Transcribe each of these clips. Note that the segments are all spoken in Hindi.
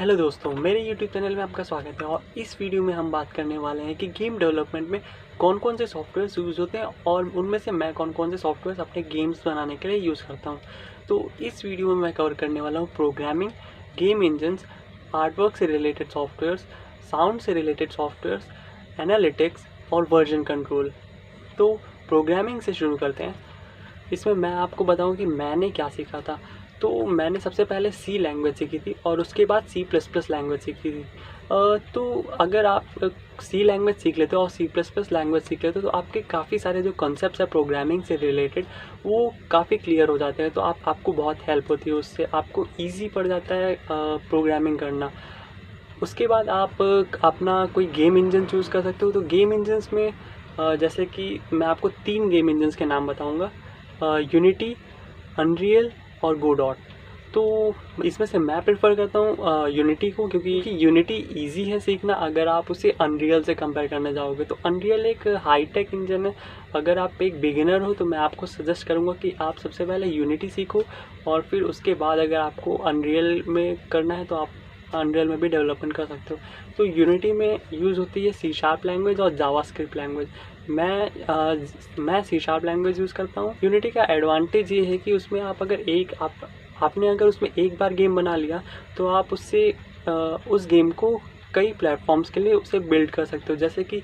हेलो दोस्तों, मेरे YouTube चैनल में आपका स्वागत है। और इस वीडियो में हम बात करने वाले हैं कि गेम डेवलपमेंट में कौन कौन से सॉफ्टवेयर्स यूज़ होते हैं और उनमें से मैं कौन कौन से सॉफ्टवेयर्स अपने गेम्स बनाने के लिए यूज़ करता हूं। तो इस वीडियो में मैं कवर करने वाला हूं प्रोग्रामिंग, गेम इंजन्स, आर्टवर्क से रिलेटेड सॉफ्टवेयर्स, साउंड से रिलेटेड सॉफ्टवेयर्स, एनालिटिक्स और वर्जन कंट्रोल। तो प्रोग्रामिंग से शुरू करते हैं। इसमें मैं आपको बताऊं कि मैंने क्या सीखा था। तो मैंने सबसे पहले सी लैंग्वेज सीखी थी और उसके बाद C++ लैंग्वेज सीखी थी। तो अगर आप सी लैंग्वेज सीख लेते हो और C++ लैंग्वेज सीख लेते हो तो आपके काफ़ी सारे जो कॉन्सेप्ट्स है प्रोग्रामिंग से रिलेटेड वो काफ़ी क्लियर हो जाते हैं। तो आपको बहुत हेल्प होती है, उससे आपको ईजी पड़ जाता है प्रोग्रामिंग करना। उसके बाद आप अपना कोई गेम इंजन चूज़ कर सकते हो। तो गेम इंजन्स में जैसे कि मैं आपको 3 गेम इंजन्स के नाम बताऊँगा, यूनिटी, अनरियल और गोडॉट। तो इसमें से मैं प्रेफर करता हूँ यूनिटी को, क्योंकि यूनिटी इजी है सीखना अगर आप उसे अनरियल से कंपेयर करने जाओगे। तो अनरियल एक हाईटेक इंजन है। अगर आप एक बिगिनर हो तो मैं आपको सजेस्ट करूँगा कि आप सबसे पहले यूनिटी सीखो और फिर उसके बाद अगर आपको अनरियल में करना है तो आप अनरियल में भी डेवलपमेंट कर सकते हो। तो यूनिटी में यूज़ होती है C# लैंग्वेज और जावास्क्रिप्ट लैंग्वेज। मैं C# लैंग्वेज यूज़ करता हूँ। यूनिटी का एडवांटेज ये है कि उसमें आप अगर आपने अगर उसमें एक बार गेम बना लिया तो आप उससे उस गेम को कई प्लेटफॉर्म्स के लिए उसे बिल्ड कर सकते हो। जैसे कि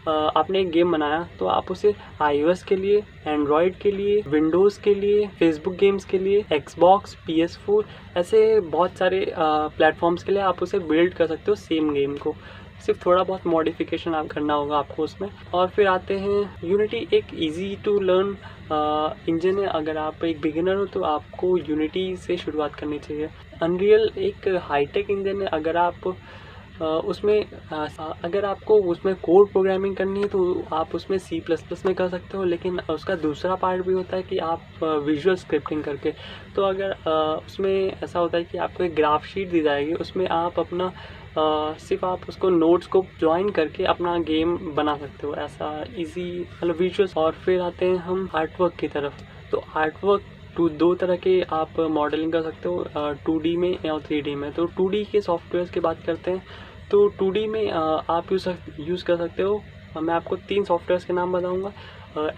आपने एक गेम बनाया तो आप उसे iOS के लिए, एंड्रॉयड के लिए, विंडोज़ के लिए, फेसबुक गेम्स के लिए, Xbox, PS4 ऐसे बहुत सारे प्लेटफॉर्म्स के लिए आप उसे बिल्ड कर सकते हो सेम गेम को। सिर्फ थोड़ा बहुत मॉडिफिकेशन आप करना होगा आपको उसमें। और फिर आते हैं यूनिटी एक इजी टू लर्न इंजन है। अगर आप एक बिगिनर हो तो आपको यूनिटी से शुरुआत करनी चाहिए। अनरियल एक हाईटेक इंजन है। अगर आपको उसमें कोड प्रोग्रामिंग करनी है तो आप उसमें C++ में कर सकते हो, लेकिन उसका दूसरा पार्ट भी होता है कि आप विजुअल स्क्रिप्टिंग करके। तो अगर उसमें ऐसा होता है कि आपको एक ग्राफ शीट दी जाएगी, उसमें आप अपना सिर्फ आप उसको नोट्स को ज्वाइन करके अपना गेम बना सकते हो। ऐसा इजी मतलब विजुअल। और फिर आते हैं हम आर्टवर्क की तरफ। तो आर्टवर्क दो तरह के आप मॉडलिंग कर सकते हो, 2D में या 3D में। तो 2D के सॉफ्टवेयर्स की बात करते हैं। तो 2D में आप यूज़ कर सकते हो। मैं आपको 3 सॉफ्टवेयर्स के नाम बताऊंगा,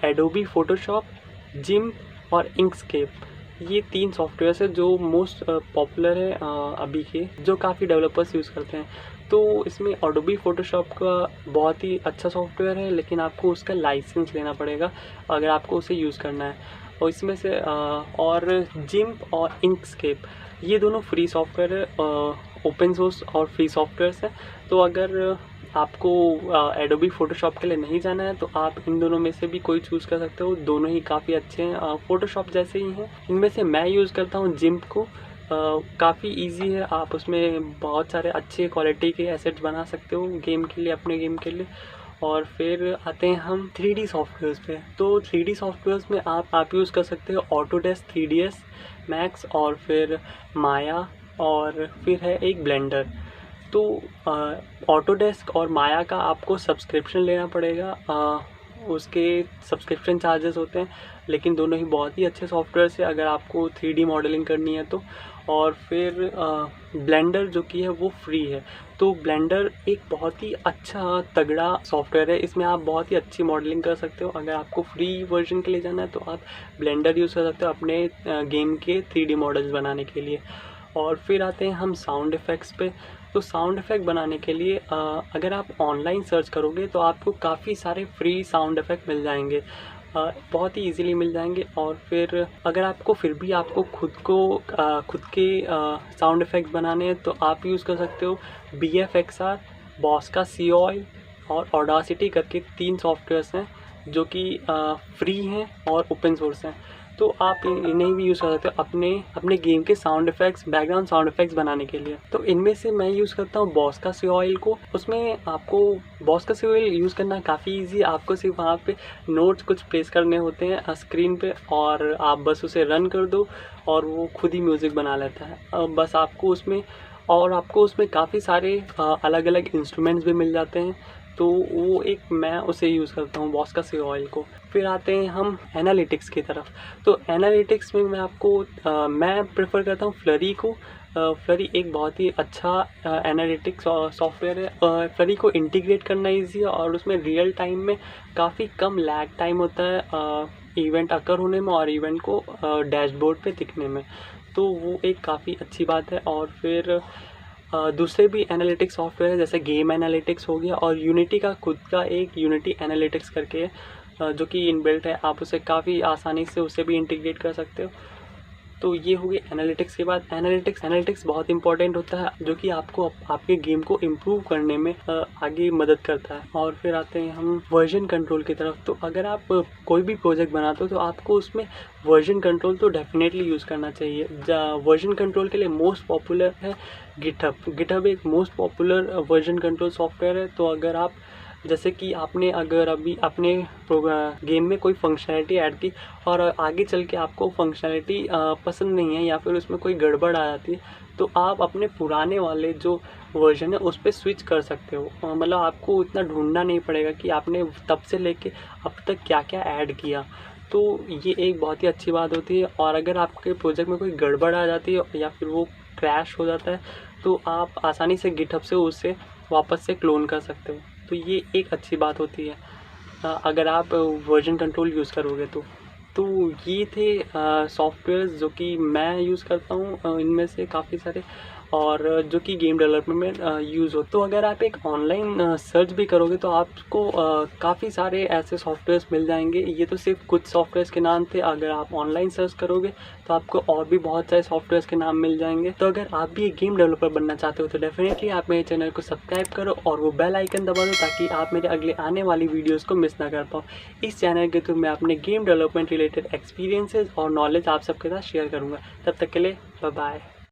एडोबी फोटोशॉप, जिम्प और इंकस्केप। ये 3 सॉफ्टवेयर्स है जो मोस्ट पॉपुलर है अभी के, जो काफ़ी डेवलपर्स यूज़ करते हैं। तो इसमें एडोबी फोटोशॉप का बहुत ही अच्छा सॉफ्टवेयर है, लेकिन आपको उसका लाइसेंस लेना पड़ेगा अगर आपको उसे यूज़ करना है। और इसमें से और जिम्प और इंकस्केप ये दोनों फ्री सॉफ्टवेयर है, ओपन सोर्स और फ्री सॉफ्टवेयर्स हैं। तो अगर आपको एडोबी फोटोशॉप के लिए नहीं जाना है तो आप इन दोनों में से भी कोई चूज़ कर सकते हो। दोनों ही काफ़ी अच्छे हैं, फोटोशॉप जैसे ही हैं। इनमें से मैं यूज़ करता हूँ जिम्प को। काफ़ी इजी है, आप उसमें बहुत सारे अच्छे क्वालिटी के एसेट्स बना सकते हो गेम के लिए, अपने गेम के लिए। और फिर आते हैं हम 3D सॉफ्टवेयर्स पे। तो 3D सॉफ्टवेयर्स में आप यूज़ कर सकते हो ऑटोडेस्क 3ds मैक्स और फिर माया और फिर है एक ब्लेंडर। तो ऑटोडेस्क और माया का आपको सब्सक्रिप्शन लेना पड़ेगा, उसके सब्सक्रिप्शन चार्जेस होते हैं, लेकिन दोनों ही बहुत ही अच्छे सॉफ्टवेयर्स है अगर आपको 3D मॉडलिंग करनी है तो। और फिर ब्लेंडर जो कि है वो फ्री है। तो ब्लेंडर एक बहुत ही अच्छा तगड़ा सॉफ्टवेयर है, इसमें आप बहुत ही अच्छी मॉडलिंग कर सकते हो। अगर आपको फ्री वर्जन के लिए जाना है तो आप ब्लेंडर यूज़ कर सकते हो अपने गेम के 3D मॉडल्स बनाने के लिए। और फिर आते हैं हम साउंड इफ़ेक्ट्स पे। तो साउंड इफ़ेक्ट बनाने के लिए अगर आप ऑनलाइन सर्च करोगे तो आपको काफ़ी सारे फ्री साउंड इफ़ेक्ट मिल जाएंगे, बहुत ही इजीली मिल जाएंगे। और फिर अगर आपको फिर भी आपको खुद के साउंड इफ़ेक्ट्स बनाने हैं तो आप यूज़ कर सकते हो BFXR, बॉस का Seoil और ऑडासिटी करके 3 सॉफ्टवेयर्स हैं जो कि फ्री हैं और ओपन सोर्स हैं। तो आप इन्हें भी यूज़ कर सकते हो अपने गेम के sound effects, background sound effects बनाने के लिए। तो इनमें से मैं यूज़ करता हूँ बॉस का Seoil को। उसमें आपको बॉस का Seoil यूज़ करना काफ़ी ईजी है। आपको सिर्फ वहाँ पे नोट्स कुछ प्लेस करने होते हैं स्क्रीन पे और आप बस उसे रन कर दो और वो खुद ही म्यूज़िक बना लेता है। बस आपको उसमें काफ़ी सारे अलग अलग इंस्ट्रूमेंट्स भी मिल जाते हैं। तो वो मैं उसे यूज़ करता हूँ बॉस का Seoil को। फिर आते हैं हम एनालिटिक्स की तरफ। तो एनालिटिक्स में मैं प्रेफर करता हूँ फ्लरी को। फ्लरी एक बहुत ही अच्छा एनालिटिक्स सॉफ्टवेयर है। फ्लरी को इंटीग्रेट करना ईजी है और उसमें रियल टाइम में काफ़ी कम लैग टाइम होता है इवेंट अकर होने में और इवेंट को डैशबोर्ड पे दिखने में। तो वो एक काफ़ी अच्छी बात है। और फिर दूसरे भी एनालिटिक्स सॉफ्टवेयर है, जैसे गेम एनालिटिक्स हो गया, और यूनिटी का खुद का एक यूनिटी एनालिटिक्स करके जो कि इनबिल्ट है, आप उसे काफ़ी आसानी से उसे भी इंटीग्रेट कर सकते हो। तो ये हो गई एनालिटिक्स के बाद एनालिटिक्स बहुत इंपॉर्टेंट होता है, जो कि आपको आपके गेम को इम्प्रूव करने में आगे मदद करता है। और फिर आते हैं हम वर्जन कंट्रोल की तरफ। तो अगर आप कोई भी प्रोजेक्ट बनाते हो तो आपको उसमें वर्जन कंट्रोल तो डेफिनेटली यूज़ करना चाहिए। वर्जन कंट्रोल के लिए मोस्ट पॉपुलर है गिटहब एक most popular version control software है। तो अगर आप जैसे कि आपने अगर अभी अपने गेम में कोई फंक्शनैलिटी ऐड की और आगे चल के आपको फंक्शनैलिटी पसंद नहीं है या फिर उसमें कोई गड़बड़ आ जाती है, तो आप अपने पुराने वाले जो वर्जन है उस पर स्विच कर सकते हो। मतलब आपको इतना ढूंढना नहीं पड़ेगा कि आपने तब से लेके अब तक क्या क्या ऐड किया। तो ये एक बहुत ही अच्छी बात होती है। और अगर आपके प्रोजेक्ट में कोई गड़बड़ आ जाती है या फिर वो क्रैश हो जाता है, तो आप आसानी से गिटहब से उसे वापस से क्लोन कर सकते हो। तो ये एक अच्छी बात होती है अगर आप वर्जन कंट्रोल यूज़ करोगे तो ये थे सॉफ्टवेयर्स जो कि मैं यूज़ करता हूँ, इनमें से काफ़ी सारे, और जो कि गेम डेवलपमेंट में यूज़ हो। तो अगर आप एक ऑनलाइन सर्च भी करोगे तो आपको काफ़ी सारे ऐसे सॉफ्टवेयर्स मिल जाएंगे। ये तो सिर्फ कुछ सॉफ्टवेयर्स के नाम थे। अगर आप ऑनलाइन सर्च करोगे तो आपको और भी बहुत सारे सॉफ्टवेयर्स के नाम मिल जाएंगे। तो अगर आप भी एक गेम डेवलपर बनना चाहते हो तो डेफिनेटली आप मेरे चैनल को सब्सक्राइब करो और वो बेल आइकन दबा दो, ताकि आप मेरे अगले आने वाली वीडियोज़ को मिस ना कर पाओ। इस चैनल के थ्रू मैं अपने गेम डेवलपमेंट रिलेटेड एक्सपीरियंसेस और नॉलेज आप सबके साथ शेयर करूँगा। तब तक के लिए बाय बाय।